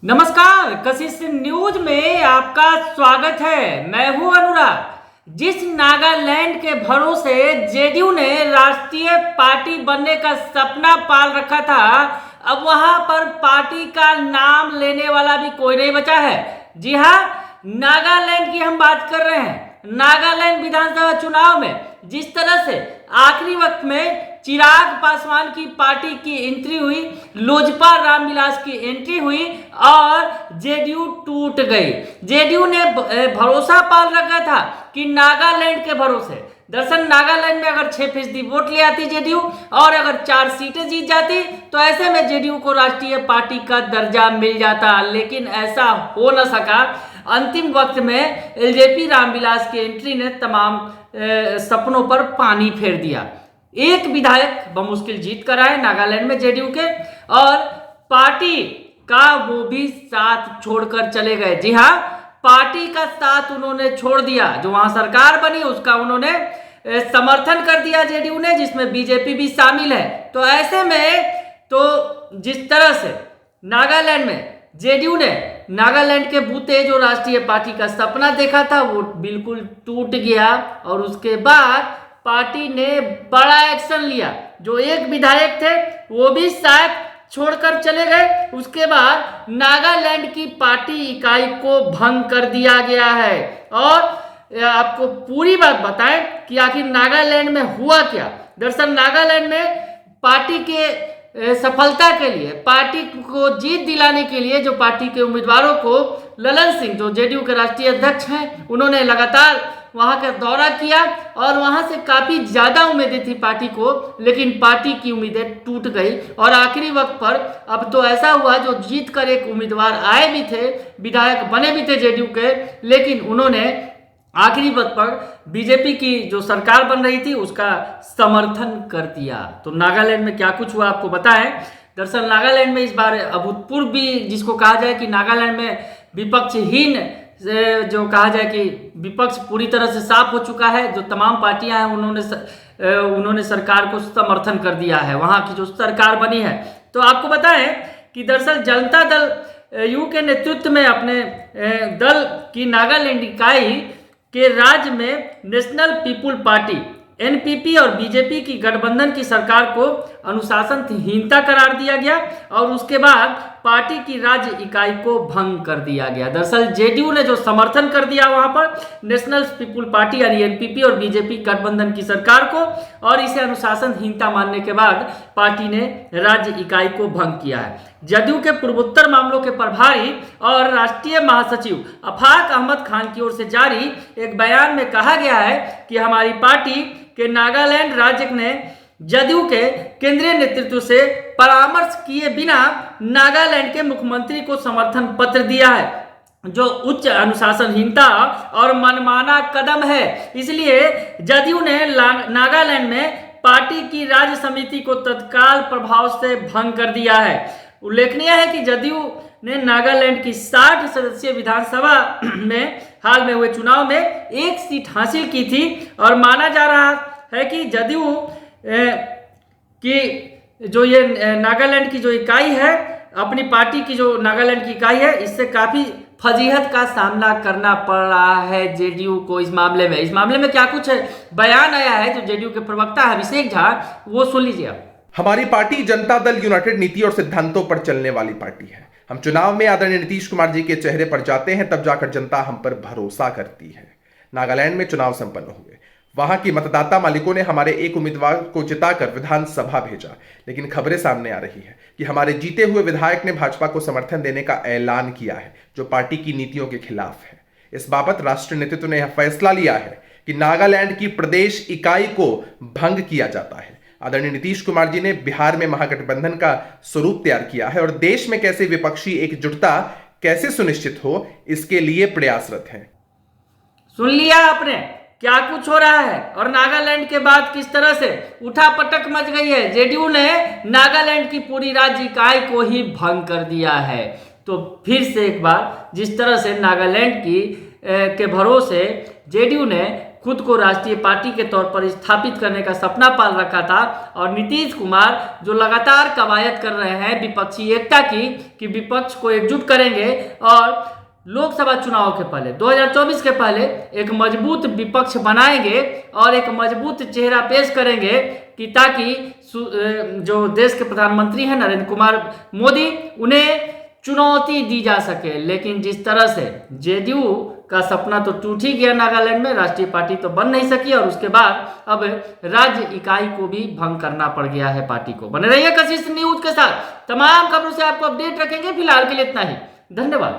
नमस्कार, कशिश न्यूज में आपका स्वागत है। मैं हूं अनुराग। जिस नागालैंड के भरोसे जेडीयू ने राष्ट्रीय पार्टी बनने का सपना पाल रखा था, अब वहां पर पार्टी का नाम लेने वाला भी कोई नहीं बचा है। जी हां, नागालैंड की हम बात कर रहे हैं। नागालैंड विधानसभा चुनाव में जिस तरह से आखिरी वक्त में चिराग पासवान की पार्टी की एंट्री हुई, लोजपा रामविलास की एंट्री हुई और जेडीयू टूट गई। जेडीयू ने भरोसा पाल रखा था कि नागालैंड के भरोसे, दरअसल नागालैंड में अगर 6% वोट ले आती जेडीयू और अगर 4 सीटें जीत जाती तो ऐसे में जेडीयू को राष्ट्रीय पार्टी का दर्जा मिल जाता, लेकिन ऐसा हो न सका। अंतिम वक्त में एलजेपी रामविलास की एंट्री ने तमाम सपनों पर पानी फेर दिया। एक विधायक बमुश्किल जीत कर आए नागालैंड में जेडीयू के, और पार्टी का वो भी साथ छोड़कर चले गए। जी हाँ, पार्टी का साथ उन्होंने छोड़ दिया। जो वहां सरकार बनी उसका उन्होंने समर्थन कर दिया जेडीयू ने, जिसमें बीजेपी भी शामिल है। तो ऐसे में तो जिस तरह से नागालैंड में जेडीयू ने नागालैंड के बूते जो राष्ट्रीय पार्टी का सपना देखा था वो बिल्कुल टूट गया, और उसके बाद पार्टी ने बड़ा एक्शन लिया। जो एक विधायक थे वो भी शायद छोड़कर चले गए। उसके बाद नागालैंड की पार्टी इकाई को भंग कर दिया गया है। और आपको पूरी बात बताएं कि आखिर नागालैंड में हुआ क्या। दरअसल नागालैंड में पार्टी के सफलता के लिए, पार्टी को जीत दिलाने के लिए जो पार्टी के उम्मीदवारों को ललन सिंह, जो जेडीयू के राष्ट्रीय अध्यक्ष हैं, उन्होंने लगातार वहां का दौरा किया और वहां से काफी ज्यादा उम्मीदें थी पार्टी को, लेकिन पार्टी की उम्मीदें टूट गई। और आखिरी वक्त पर अब तो ऐसा हुआ, जो जीत कर एक उम्मीदवार आए भी थे, विधायक बने भी थे जेडीयू के, लेकिन उन्होंने आखिरी वक्त पर बीजेपी की जो सरकार बन रही थी उसका समर्थन कर दिया। तो नागालैंड में क्या कुछ हुआ आपको बताएं। दरअसल नागालैंड में इस बार अभूतपूर्व भी जिसको कहा जाए कि नागालैंड में विपक्षहीन, जो कहा जाए कि विपक्ष पूरी तरह से साफ हो चुका है। जो तमाम पार्टियां हैं उन्होंने सरकार को समर्थन कर दिया है, वहां की जो सरकार बनी है। तो आपको बताएं कि दरअसल जनता दल यू के नेतृत्व में अपने दल की नागालैंड इकाई के राज्य में नेशनल पीपुल पार्टी एनपीपी और बीजेपी की गठबंधन की सरकार को अनुशासनहीनता करार दिया गया, और उसके बाद पार्टी की राज्य इकाई को भंग कर दिया गया। दरअसल जेडीयू ने जो समर्थन कर दिया वहां पर नेशनल पीपुल पार्टी यानी एनपीपी और बीजेपी गठबंधन की सरकार को, और इसे अनुशासनहीनता मानने के बाद पार्टी ने राज्य इकाई को भंग किया है। जदयू के पूर्वोत्तर मामलों के प्रभारी और राष्ट्रीय महासचिव अफाक अहमद खान की ओर से जारी एक बयान में कहा गया है कि हमारी पार्टी के नागालैंड राज्य ने जदयू के केंद्रीय नेतृत्व से परामर्श किए बिना नागालैंड के मुख्यमंत्री को समर्थन पत्र दिया है, जो उच्च अनुशासनहीनता और मनमाना कदम है। इसलिए जदयू ने नागालैंड में पार्टी की राज्य समिति को तत्काल प्रभाव से भंग कर दिया है। उल्लेखनीय है कि जदयू ने नागालैंड की 60 सदस्यीय विधानसभा में हाल में हुए चुनाव में 1 सीट हासिल की थी, और माना जा रहा है कि जदयू की जो ये नागालैंड की जो इकाई है, अपनी पार्टी की जो नागालैंड की इकाई है, इससे काफी फजीहत का सामना करना पड़ रहा है जेडीयू को इस मामले में। इस मामले में क्या कुछ बयान आया है जो जेडीयू के प्रवक्ता अभिषेक झा, वो सुन लीजिए आप। हमारी पार्टी जनता दल यूनाइटेड नीति और सिद्धांतों पर चलने वाली पार्टी है। हम चुनाव में आदरणीय नीतीश कुमार जी के चेहरे पर जाते हैं, तब जाकर जनता हम पर भरोसा करती है। नागालैंड में चुनाव संपन्न हुए, वहां की मतदाता मालिकों ने हमारे एक उम्मीदवार को जिताकर विधानसभा भेजा, लेकिन खबरें सामने आ रही है कि हमारे जीते हुए विधायक ने भाजपा को समर्थन देने का ऐलान किया है, जो पार्टी की नीतियों के खिलाफ है। इस बाबत राष्ट्रीय नेतृत्व ने यह फैसला लिया है कि नागालैंड की प्रदेश इकाई को भंग किया जाता है। आदरणीय नीतीश कुमार जी ने बिहार में महागठबंधन का स्वरूप तैयार किया है, और देश में कैसे विपक्षी एकजुटता कैसे सुनिश्चित हो, इसके लिए प्रयासरत हैं। सुन लिया आपने क्या कुछ हो रहा है, और नागालैंड के बाद किस तरह से उठापटक मच गई है। जेडीयू ने नागालैंड की पूरी राज्य इकाई को ही भंग कर दिया है। तो फिर से एक बार जिस तरह से नागालैंड के भरोसे जेडीयू ने खुद को राष्ट्रीय पार्टी के तौर पर स्थापित करने का सपना पाल रखा था और नीतीश कुमार जो लगातार कवायद कर रहे हैं विपक्षी एकता की कि विपक्ष को एकजुट करेंगे और लोकसभा चुनाव के पहले 2024 के पहले एक मजबूत विपक्ष बनाएंगे और एक मजबूत चेहरा पेश करेंगे कि ताकि जो देश के प्रधानमंत्री हैं नरेंद्र कुमार मोदी उन्हें चुनौती दी जा सके। लेकिन जिस तरह से जेडीयू का सपना तो टूट ही गया, नागालैंड में राष्ट्रीय पार्टी तो बन नहीं सकी और उसके बाद अब राज्य इकाई को भी भंग करना पड़ गया है पार्टी को। बने रहिए कशिश न्यूज के साथ, तमाम खबरों से आपको अपडेट रखेंगे। फिलहाल के लिए इतना ही, धन्यवाद।